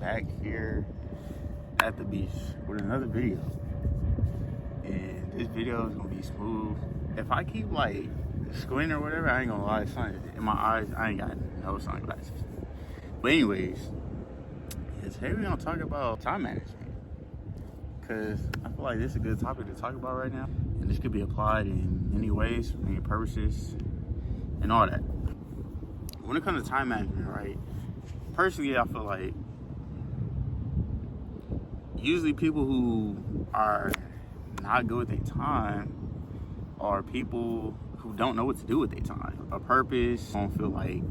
back here at the beach with another video. And this video is gonna be smooth. If I keep like squinting or whatever, I ain't gonna lie, in my eyes, I ain't got no sunglasses. But anyways, today we're gonna talk about time management. Cause I feel like this is a good topic to talk about right now. And this could be applied in many ways, for many purposes, and all that. When it comes to time management, right? Personally, I feel like usually people who are not good with their time are people who don't know what to do with their time. A purpose, don't feel like,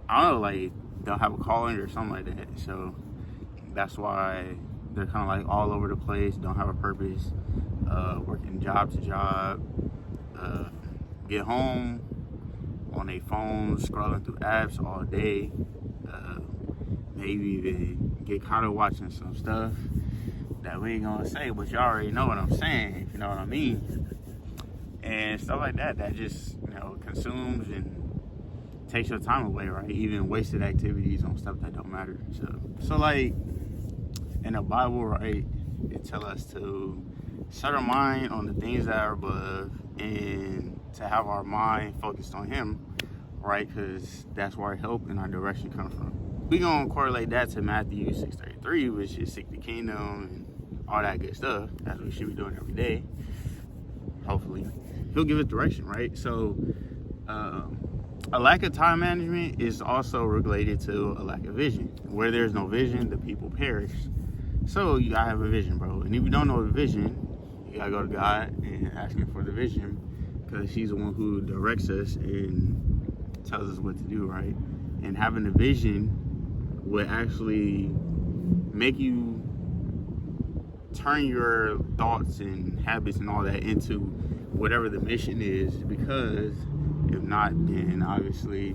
I don't know, like they'll have a calling or something like that. So that's why they're kind of like all over the place, don't have a purpose, working job to job, get home on their phones, scrolling through apps all day, maybe even get caught up watching some stuff that we ain't gonna say, but you already know what I'm saying, if you know what I mean. And stuff like that, that just, consumes and takes your time away, right? Even wasted activities on stuff that don't matter. So like, in the Bible, right, it tells us to set our mind on the things that are above and to have our mind focused on Him, right? Because that's where our help and our direction comes from. We're going to correlate that to Matthew 6:33, which is seek the kingdom and all that good stuff. That's what we should be doing every day. Hopefully. He'll give us direction, right? So, a lack of time management is also related to a lack of vision. Where there's no vision, the people perish. So you gotta have a vision, bro. And if you don't know the vision, you gotta go to God and ask Him for the vision, because He's the one who directs us and tells us what to do, right? And having a vision would actually make you turn your thoughts and habits and all that into whatever the mission is, because if not, then obviously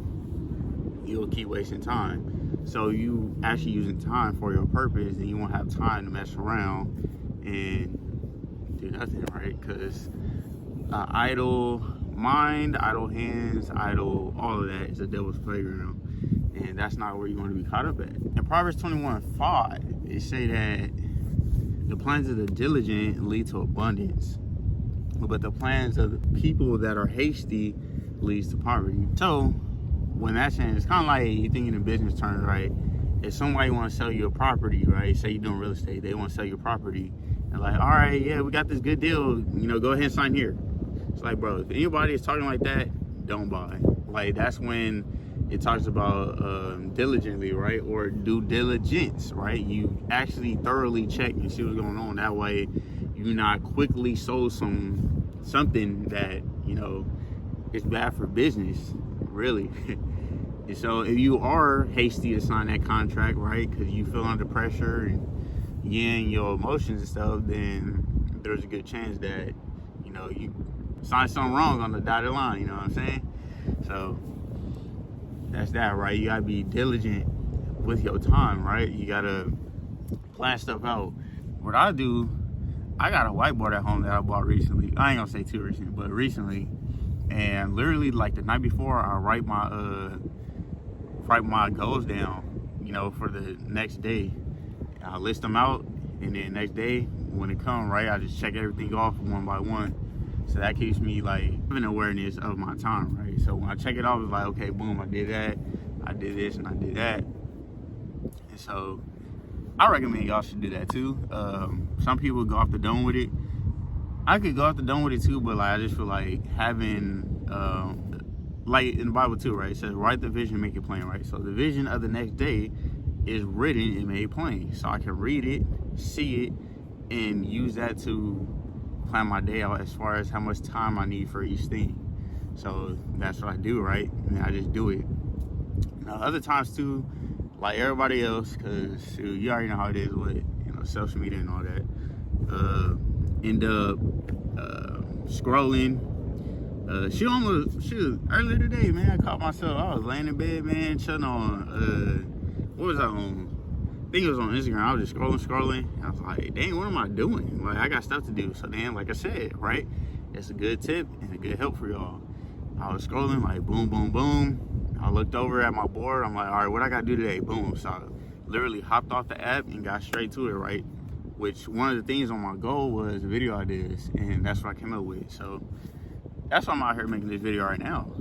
you'll keep wasting time. So you actually using time for your purpose, and you won't have time to mess around and do nothing, right? Because idle mind, idle hands, idle, all of that is a devil's playground, and that's not where you want to be caught up at. In Proverbs 21:5, it say that the plans of the diligent lead to abundance, but the plans of the people that are hasty leads to poverty. So when that's saying, it's kind of like you thinking in business terms, right? If somebody want to sell you a property, right? Say you're doing real estate, they want to sell you a property, and like, all right, yeah, we got this good deal, go ahead and sign here. It's like, bro, if anybody is talking like that, don't buy. Like, that's when it talks about diligently, right? Or due diligence, right? You actually thoroughly check and see what's going on. That way, you not quickly sold something that, is bad for business, really. And so if you are hasty to sign that contract, right, because you feel under pressure and you're in your emotions and stuff, then there's a good chance that, you sign something wrong on the dotted line, you know what I'm saying? So that's that, right? You gotta be diligent with your time, right? You gotta plan stuff out. What I do, I got a whiteboard at home that I bought recently. I ain't gonna say too recently, but recently. And literally, like the night before, I write my goals down, for the next day. I list them out, and then next day, when it comes, right, I just check everything off one by one. So that keeps me like having awareness of my time, right? So when I check it off, it's like, okay, boom, I did that, I did this, and I did that. And so I recommend y'all should do that too. Some people go off the dome with it. I could go off the dome with it too, but like, I just feel like having, like in the Bible too, right? It says, write the vision, make it plain, right? So the vision of the next day is written and made plain. So I can read it, see it, and use that to plan my day out as far as how much time I need for each thing. So that's what I do, right? And I just do it. Now, other times too, like everybody else, because you already know how it is with social media and all that, end up scrolling. Earlier today, man, I caught myself, I was laying in bed, man, chilling on, what was I on? I think it was on Instagram. I was just scrolling. I was like, dang, what am I doing? Like, I got stuff to do. So then, like I said, right, it's a good tip and a good help for y'all. I was scrolling, like, boom, boom, boom. I looked over at my board. I'm like, all right, what I got to do today? Boom. So I literally hopped off the app and got straight to it, right? Which one of the things on my goal was video ideas, and that's what I came up with. So that's why I'm out here making this video right now,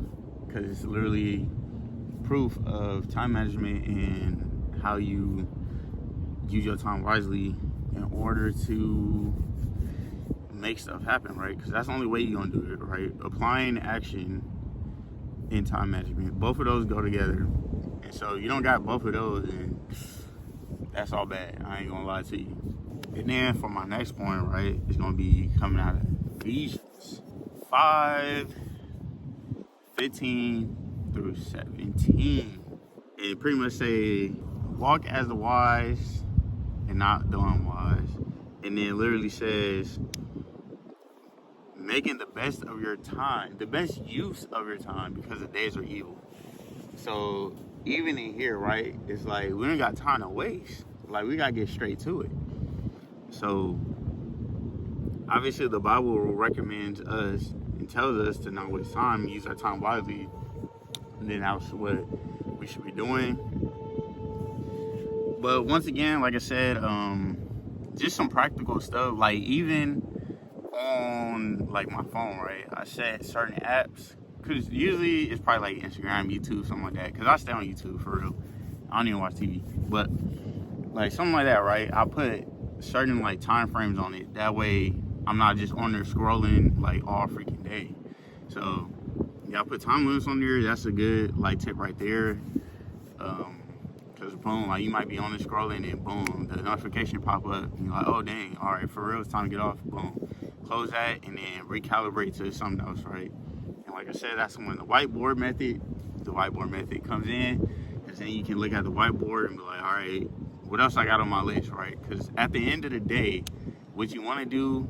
because it's literally proof of time management and how you use your time wisely in order to make stuff happen, right? Because that's the only way you're gonna do it, right? Applying action in time management, both of those go together. And so you don't got both of those, and that's all bad. I ain't gonna lie to you. And then for my next point, right, it's gonna be coming out of Ephesians 5:15-17. It pretty much say, walk as the wise and not the unwise. And then it literally says, making the best of your time, the best use of your time, because the days are evil. So even in here, right, it's like we don't got time to waste. Like, we gotta get straight to it. So obviously the Bible recommends us and tells us to not waste time and use our time wisely. And then that's what we should be doing. But once again, like I said, just some practical stuff. Like, even on like my phone, right, I set certain apps, because usually it's probably like Instagram, YouTube, something like that, because I stay on YouTube for real. I don't even watch TV, but like something like that, right? I put certain like time frames on it, that way I'm not just on there scrolling like all freaking day. So yeah, I put time limits on there. That's a good like tip right there. Because boom, like you might be on there scrolling and boom, the notification pop up and you're like, oh dang, all right, for real, it's time to get off. Boom, close that and then recalibrate to something else, right? And like I said, that's when the whiteboard method comes in, because then you can look at the whiteboard and be like, all right, what else I got on my list, right? Because at the end of the day, what you want to do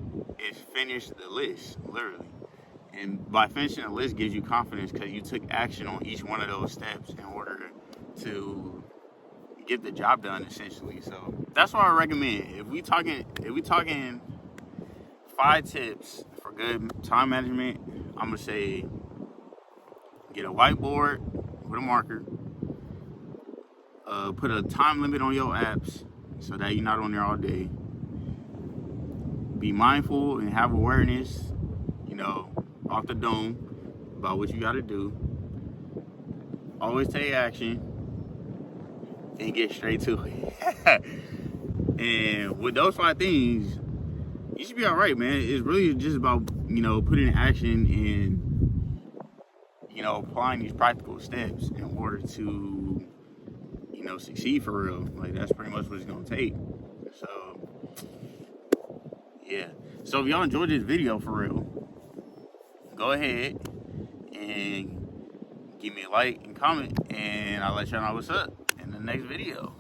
is finish the list, literally. And by finishing the list gives you confidence, because you took action on each one of those steps in order to get the job done, essentially. So that's what I recommend. If we talking 5 tips for good time management, I'm gonna say get a whiteboard with a marker. Put a time limit on your apps so that you're not on there all day. Be mindful and have awareness, off the dome about what you got to do. Always take action and get straight to it. And with those 5 things, you should be all right, man. It's really just about, putting in action and, applying these practical steps in order to, succeed for real. Like, that's pretty much what it's going to take. So, yeah. So if y'all enjoyed this video for real, go ahead and give me a like and comment, and I'll let y'all know what's up in the next video.